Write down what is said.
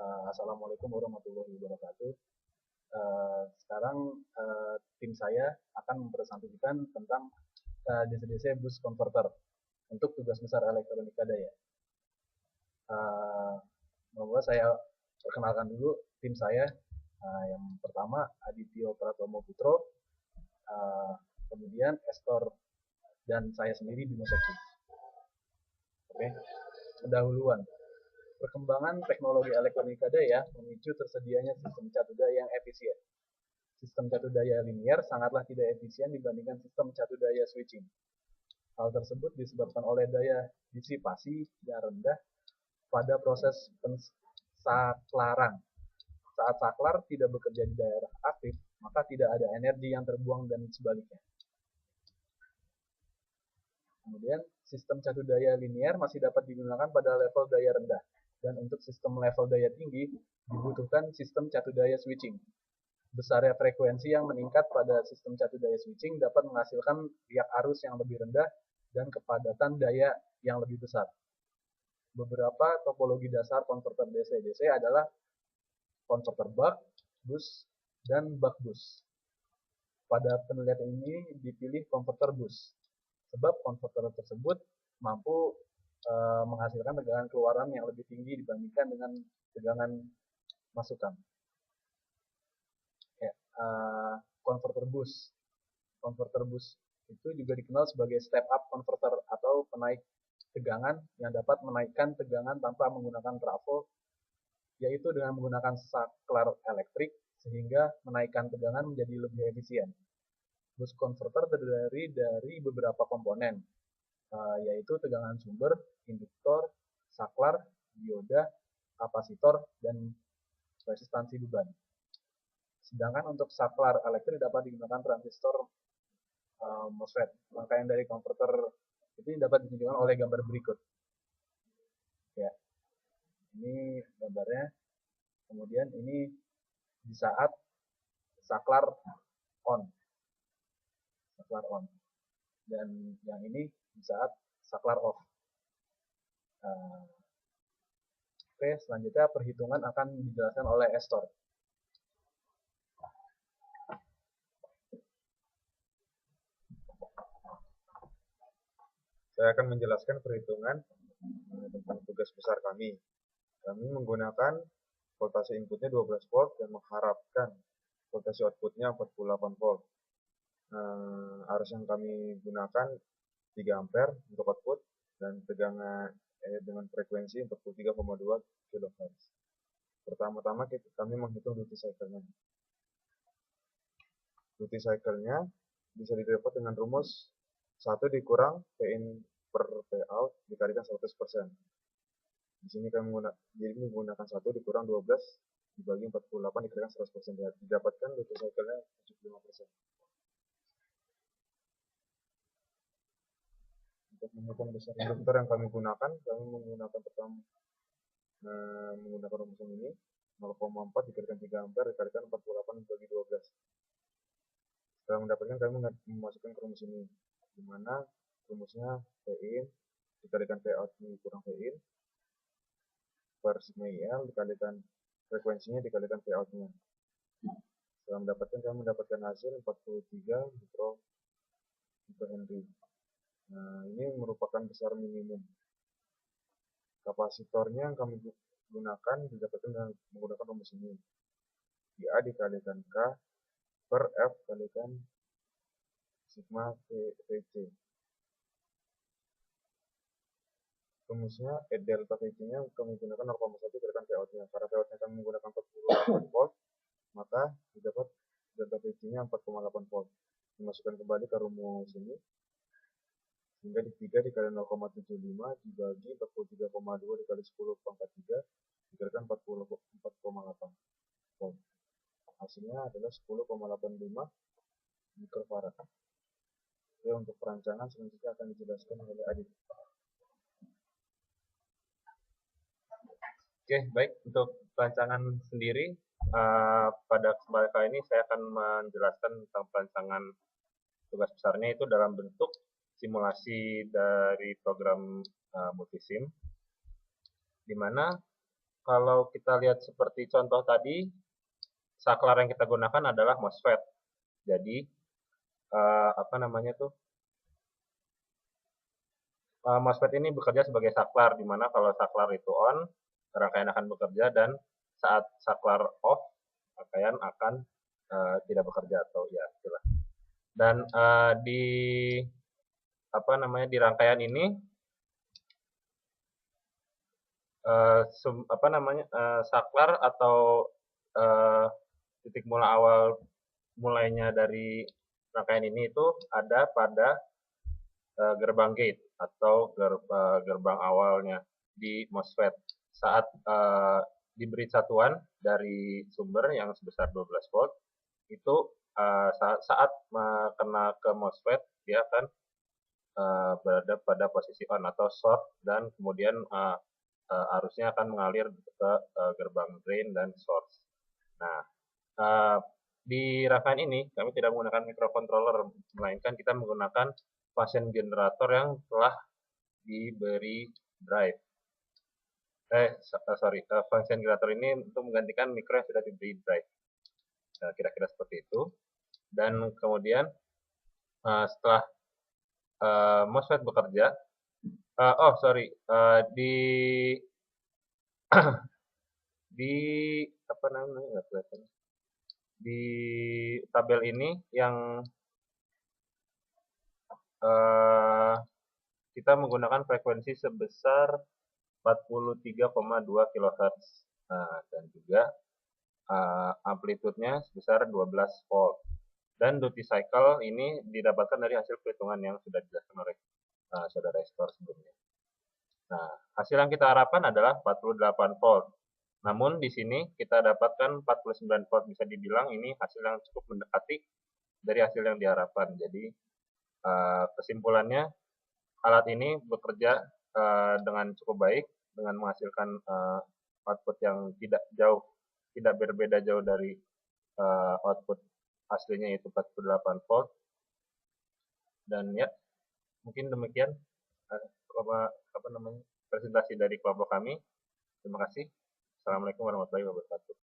Assalamualaikum warahmatullahi wabarakatuh. Sekarang tim saya akan mempresentasikan tentang DC-DC bus converter untuk tugas besar elektronika daya. Mohon saya perkenalkan dulu tim saya. Yang pertama Adityo Pratomo Putro, kemudian Estor dan saya sendiri Bimo Sekti. Oke, pendahuluan. Perkembangan teknologi elektronika daya memicu tersedianya sistem catu daya yang efisien. Sistem catu daya linier sangatlah tidak efisien dibandingkan sistem catu daya switching. Hal tersebut disebabkan oleh daya disipasi yang rendah pada proses pensaklaran. Saat saklar tidak bekerja di daerah aktif, maka tidak ada energi yang terbuang dan sebaliknya. Kemudian, sistem catu daya linier masih dapat digunakan pada level daya rendah. Dan untuk sistem level daya tinggi, dibutuhkan sistem catu daya switching. Besarnya frekuensi yang meningkat pada sistem catu daya switching dapat menghasilkan riak arus yang lebih rendah dan kepadatan daya yang lebih besar. Beberapa topologi dasar konverter DC-DC adalah konverter buck, bus, dan buck bus. Pada penelitian ini dipilih konverter bus, sebab konverter tersebut mampu menghasilkan tegangan keluaran yang lebih tinggi dibandingkan dengan tegangan masukan. Konverter bus. Konverter bus itu juga dikenal sebagai step up converter atau penaik tegangan yang dapat menaikkan tegangan tanpa menggunakan trafo, yaitu dengan menggunakan saklar elektrik sehingga menaikkan tegangan menjadi lebih efisien. Bus converter terdiri dari beberapa komponen, yaitu tegangan sumber, induktor, saklar, dioda, kapasitor, dan resistansi beban. Sedangkan untuk saklar elektrik dapat digunakan transistor MOSFET. Rangkaian dari konverter ini dapat ditunjukkan oleh gambar berikut. Ya, ini gambarnya. Kemudian ini di saat saklar on. Saklar on. Dan yang ini di saat saklar off. Oke, selanjutnya perhitungan akan dijelaskan oleh Estor. Saya akan menjelaskan perhitungan tentang tugas besar kami. Kami menggunakan voltase inputnya 12 volt dan mengharapkan voltase outputnya 48 volt. Arus yang kami gunakan 3 ampere untuk output dan tegangan dengan frekuensi 43,2 kHz. Pertama-tama kami menghitung duty cycle-nya. Duty cycle-nya bisa didapat dengan rumus 1 dikurang Pin per Pout dikalikan 100%. Di sini kami menggunakan 1 dikurang 12 dibagi 48 dikalikan 100%. Didapatkan duty cycle-nya 75%. Untuk menghitung besar induktor yang kami gunakan, kami menggunakan menggunakan rumus ini 0,4 dikalikan 3 ampere dikalikan 48 dibagi 12. Setelah mendapatkan, kami memasukkan ke rumus ini, di mana rumusnya Pin dikalikan Pout dikurang Pin per sigma IL dikalikan frekuensinya dikalikan Pout-nya. Setelah mendapatkan, kami mendapatkan hasil 43 mikrohenry. Nah, ini merupakan besar minimum. Kapasitornya yang kami gunakan didapatkan dengan menggunakan rumus ini. A dikalikan K per F kalikan sigma VC. Rumusnya delta VC-nya kami gunakan 0,1 dikalikan Pout-nya. Karena Pout-nya kami menggunakan 48 volt, maka didapat delta VC-nya 4,8 volt. Dimasukkan kembali ke rumus ini, sehingga di 3 dikali 0,75 dibagi 43,2 dikali 10 pangkat 3 dikalikan 44,8 volt. Hasilnya adalah 10,85 mikrofarad. Oke, untuk perancangan selanjutnya akan dijelaskan oleh Adit. Oke, baik. Untuk perancangan sendiri, pada kesempatan kali ini saya akan menjelaskan tentang perancangan tugas besarnya itu dalam bentuk simulasi dari program multisim, di mana kalau kita lihat seperti contoh tadi, saklar yang kita gunakan adalah MOSFET. Jadi apa namanya tuh? MOSFET ini bekerja sebagai saklar, di mana kalau saklar itu on, rangkaian akan bekerja, dan saat saklar off, rangkaian akan tidak bekerja atau ya itulah. Dan di apa namanya di rangkaian ini apa namanya saklar atau titik mula awal mulainya dari rangkaian ini itu ada pada gerbang gate atau gerbang awalnya di MOSFET saat diberi satuan dari sumber yang sebesar 12 volt itu saat kena ke MOSFET dia akan berada pada posisi on atau short dan kemudian arusnya akan mengalir ke gerbang drain dan source. Nah, di rangkaian ini kami tidak menggunakan microcontroller, melainkan kita menggunakan function generator yang telah diberi drive. Function generator ini untuk menggantikan micro yang sudah diberi drive. Kira-kira seperti itu. Dan kemudian setelah MOSFET bekerja, di apa namanya nggak kelihatan. Di tabel ini yang kita menggunakan frekuensi sebesar 43,2 kHz dan juga amplitudenya sebesar 12 volt. Dan duty cycle ini didapatkan dari hasil perhitungan yang sudah dijelaskan oleh saudara Estor sebelumnya. Nah, hasil yang kita harapkan adalah 48 volt. Namun di sini kita dapatkan 49 volt, bisa dibilang ini hasil yang cukup mendekati dari hasil yang diharapkan. Jadi kesimpulannya alat ini bekerja dengan cukup baik dengan menghasilkan output yang tidak berbeda jauh dari output aslinya yaitu 48 volt. Dan ya, mungkin demikian presentasi dari kelompok kami. Terima kasih. Assalamualaikum warahmatullahi wabarakatuh.